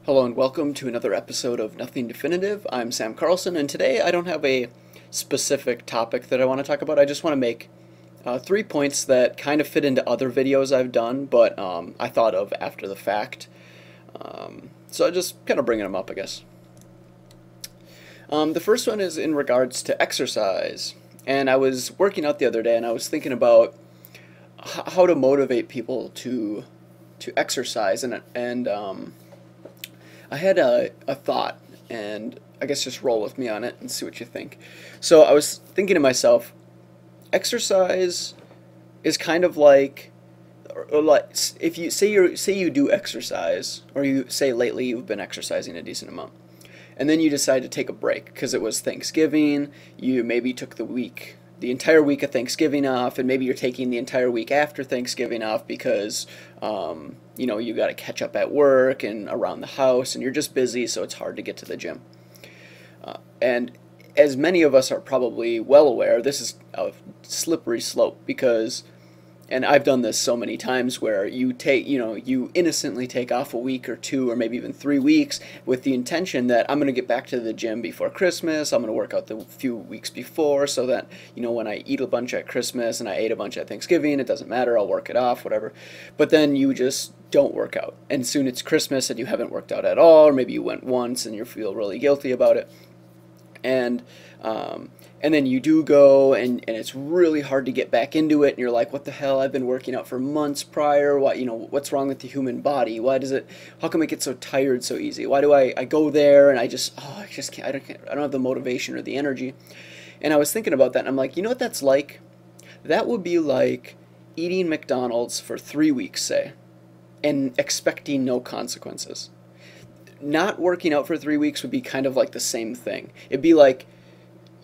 Hello and welcome to another episode of Nothing Definitive. I'm Sam Carlson, and today I don't have a specific topic that I want to talk about. I just want to make 3 points that kind of fit into other videos I've done, but I thought of after the fact. So I'm just kind of bringing them up, I guess. The first one is in regards to exercise. And I was working out the other day, and I was thinking about how to motivate people to exercise, and I had a thought, and I guess just roll with me on it and see what you think. So I was thinking to myself, exercise is kind of like if you say you do exercise, or you say lately you've been exercising a decent amount, and then you decide to take a break because it was Thanksgiving. You maybe took the entire week of Thanksgiving off, and maybe you're taking the entire week after Thanksgiving off because you got to catch up at work and around the house, and you're just busy, so it's hard to get to the gym. And as many of us are probably well aware, this is a slippery slope because, and I've done this so many times where you innocently take off a week or two or maybe even 3 weeks with the intention that I'm going to get back to the gym before Christmas. I'm going to work out the few weeks before so that, when I eat a bunch at Christmas and I ate a bunch at Thanksgiving, it doesn't matter, I'll work it off, whatever. But then you just don't work out. And soon it's Christmas and you haven't worked out at all, or maybe you went once and you feel really guilty about it. And then you do go, and it's really hard to get back into it, and you're like, what the hell, I've been working out for months prior, what's wrong with the human body? How come I get so tired so easy? Why do I go there and I just can't, I don't have the motivation or the energy? And I was thinking about that, and I'm like, you know what that's like? That would be like eating McDonald's for 3 weeks, say, and expecting no consequences. Not working out for 3 weeks would be kind of like the same thing. It'd be like,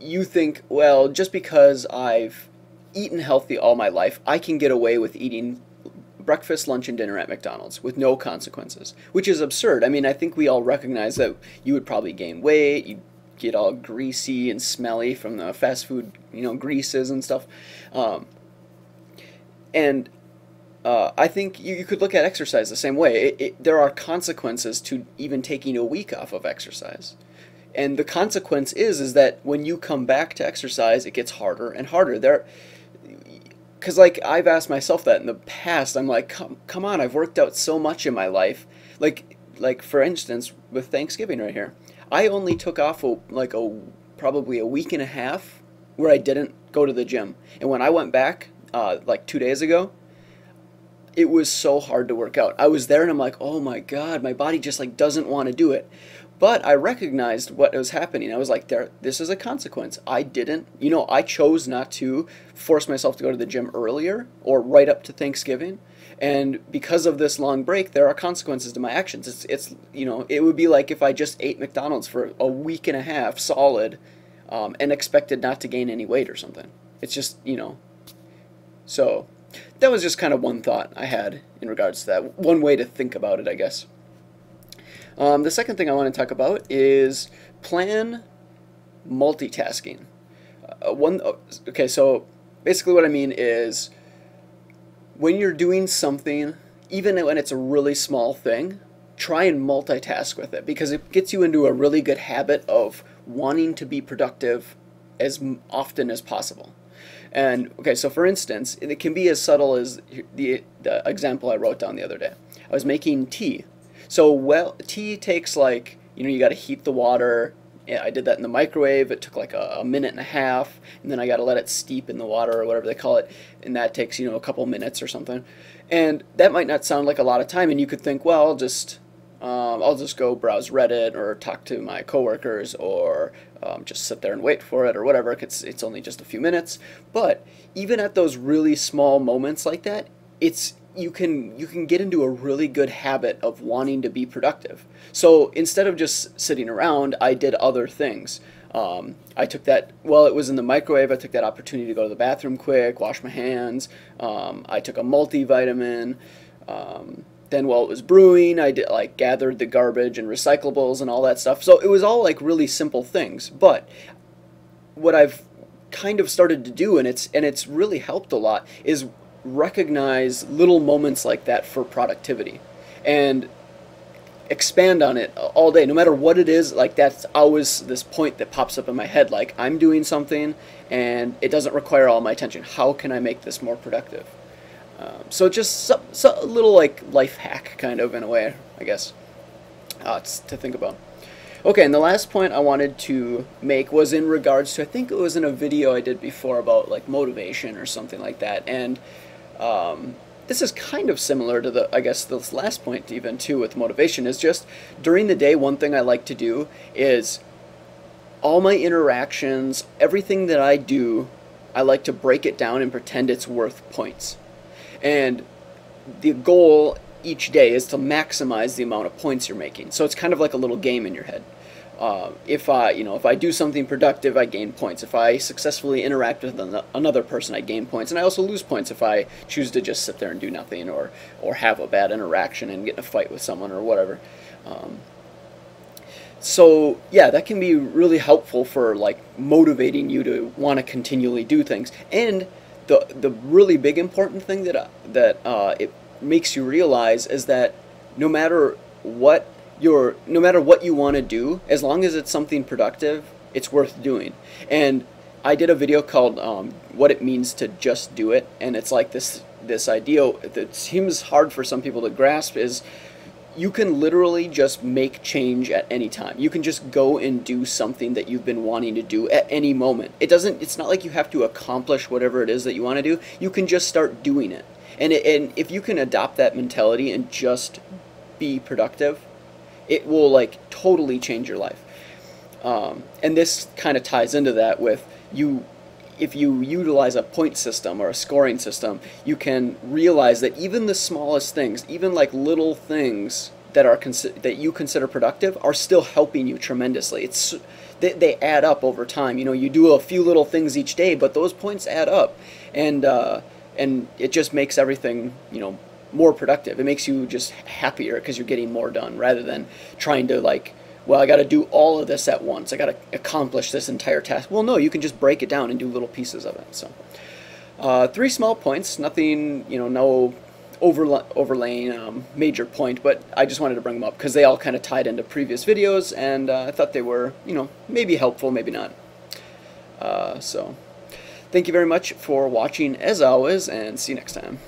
you think, well, just because I've eaten healthy all my life, I can get away with eating breakfast, lunch, and dinner at McDonald's with no consequences, which is absurd. I mean, I think we all recognize that you would probably gain weight, you'd get all greasy and smelly from the fast food, greases and stuff. I think you could look at exercise the same way. There are consequences to even taking a week off of exercise. And the consequence is that when you come back to exercise, it gets harder and harder. Because I've asked myself that in the past. I'm like, come on, I've worked out so much in my life. Like for instance, with Thanksgiving right here, I only took off probably a week and a half where I didn't go to the gym. And when I went back, 2 days ago, it was so hard to work out. I was there and I'm like, oh my God, my body just doesn't want to do it. But I recognized what was happening. I was like, this is a consequence. I chose not to force myself to go to the gym earlier or right up to Thanksgiving. And because of this long break, there are consequences to my actions. It would be like if I just ate McDonald's for a week and a half solid and expected not to gain any weight or something. It's just, So that was just kind of one thought I had in regards to that. One way to think about it, I guess. The second thing I want to talk about is plan multitasking. Okay, so basically what I mean is when you're doing something, even when it's a really small thing, try and multitask with it because it gets you into a really good habit of wanting to be productive as often as possible. And okay, so for instance, it can be as subtle as the example I wrote down the other day. I was making tea. So, tea takes you got to heat the water. Yeah, I did that in the microwave. It took a minute and a half, and then I got to let it steep in the water or whatever they call it, and that takes, a couple minutes or something. And that might not sound like a lot of time, and you could think, well, I'll just go browse Reddit or talk to my coworkers or just sit there and wait for it or whatever. It's only just a few minutes. But even at those really small moments like that, you can get into a really good habit of wanting to be productive. So instead of just sitting around, I did other things. I took that, while it was in the microwave, I took that opportunity to go to the bathroom quick, wash my hands. I took a multivitamin. Then while it was brewing, I did gathered the garbage and recyclables and all that stuff. So it was all really simple things. But what I've kind of started to do, and it's really helped a lot, is recognize little moments like that for productivity. And expand on it all day, no matter what it is. Like, that's always this point that pops up in my head, like, I'm doing something and it doesn't require all my attention. How can I make this more productive? So just a little like life hack kind of, in a way, I guess, to think about. Okay, and the last point I wanted to make was in regards to, I think it was in a video I did before about like motivation or something like that, and this is kind of similar to the, I guess, this last point even too with motivation, is just during the day, one thing I like to do is all my interactions, everything that I do, I like to break it down and pretend it's worth points. And the goal each day is to maximize the amount of points you're making. So it's kind of like a little game in your head. If I do something productive, I gain points. If I successfully interact with another person, I gain points. And I also lose points if I choose to just sit there and do nothing, or have a bad interaction and get in a fight with someone or whatever. So yeah, that can be really helpful for like motivating you to want to continually do things. And the really big important thing that it makes you realize is that no matter what you want to do, as long as it's something productive, it's worth doing. And I did a video called "What It Means to Just Do It," and it's like this idea that seems hard for some people to grasp, is you can literally just make change at any time. You can just go and do something that you've been wanting to do at any moment. It's not like you have to accomplish whatever it is that you want to do. You can just start doing it. And if you can adopt that mentality and just be productive, it will like totally change your life. And this kind of ties into that with if you utilize a point system or a scoring system, you can realize that even the smallest things, even like little things that you consider productive, are still helping you tremendously. They add up over time. You do a few little things each day, but those points add up, and it just makes everything more productive. It makes you just happier because you're getting more done, rather than trying to like, well, I got to do all of this at once. I got to accomplish this entire task. Well, no, you can just break it down and do little pieces of it. So, 3 small points, nothing, no overlaying major point, but I just wanted to bring them up because they all kind of tied into previous videos, and I thought they were, maybe helpful, maybe not. So, thank you very much for watching, as always, and see you next time.